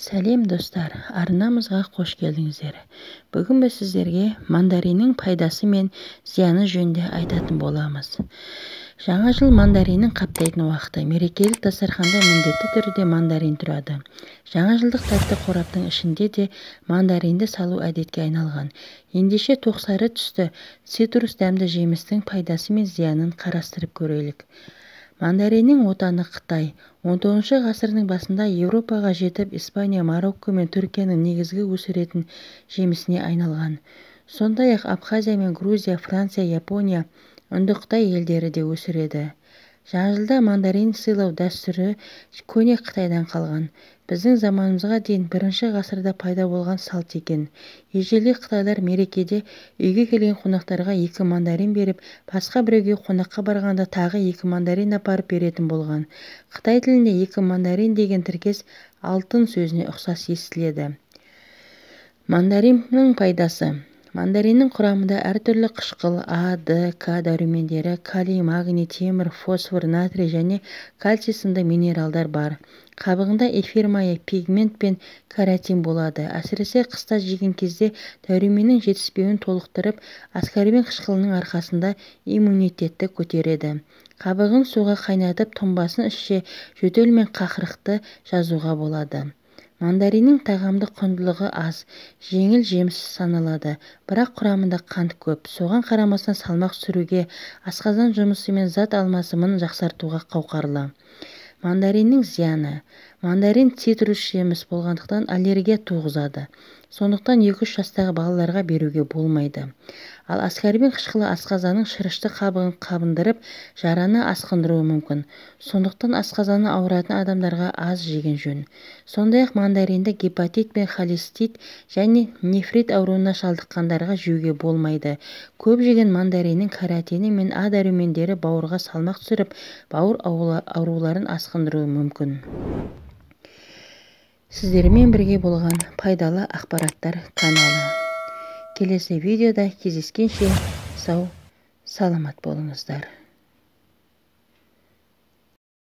Сәлем достар, арнамызға қош келдіңіздер. Бүгін біз сіздерге мандариннің пайдасы мен зияны жөнінде айтатын боламыз. Жаңа жыл мандариннің қаптайтын уақыты. Мерекелік дастарханда міндетті түрде мандарин тұрады. Жаңа жылдық тәтті қораптың ішінде де мандаринді салу әдетке айналған. Ендеше тоқсары түсті цитрус дәмді жемістің пайдасы мен зиянын қарастырып көрелік. Мандариннің отаны Қытай. 19 ғасырдың басында Еуропаға жетіп, Испания, Марокко мен Түркияның негізгі өсіретін жемісіне айналған. Сондай-ақ Абхазия мен Грузия, Франция, Япония, Үндіқытай елдері де өсіреді. Жаңа жылда мандарин сыйлау дәстүрі көне Қытайдан қалған. Біздің заманымызға дейін 1 ғасырда пайда болған салт екен. Ежелгі Қытайлар мерекеде үйге келген қонақтарға 2 мандарин беріп, басқа біреуге қонаққа барғанда тағы 2 мандарин апарып беретін болған. Қытай тілінде 2 мандарин деген тіркес алтын сөзіне ұқсас естіледі. Мандариннің пайдасы. Мандариннің құрамында әртүрлі қышқыл А, Д, К дәрумендері, калий, магний, темір, фосфор, натрий және кальций сынды минералдар бар. Қабығында эфир майы, пигмент пен каротин болады. Әсіресе қыста жеген кезде дәруменнің жетіспеуін толықтырып, аскорбин қышқылының арқасында иммунитетті көтереді. Қабығын суға қайнатып, тұнбасын ішсе, жөтел мен қақырықты жазуға болады. Мандариннің тағамдық құндылығы аз, жеңіл жеміс саналады, бірақ құрамында қант көп. Соған қарамастан салмақ түсіруге, асқазан жұмысы мен зат алмасымын жақсартуға қауқарлы. Мандариннің зияны. Мандарин цитрус жеміс болғандықтан аллергия туғызады. Сондықтан 2-3 жастағы балаларға беруге болмайды. Ал аскорбин қышқылы асқазанның шырышты қабығын қабындырып, жараны асқындыруы мүмкін. Сондықтан асқазаны ауыратын адамдарға аз жеген жөн. Сондай-ақ мандаринді гепатит пен холецистит және нефрит ауруына шалдыққандарға жеуге болмайды. Көп жеген мандариннің каротині мен А дәрумендері бауырға салмақ түсіріп, бауыр ауруларын асқындыруы мүмкін. Сіздермен бірге болған пайдалы ақпараттар каналы. Келесі видеода кездескенше сау, саламат болыңыздар.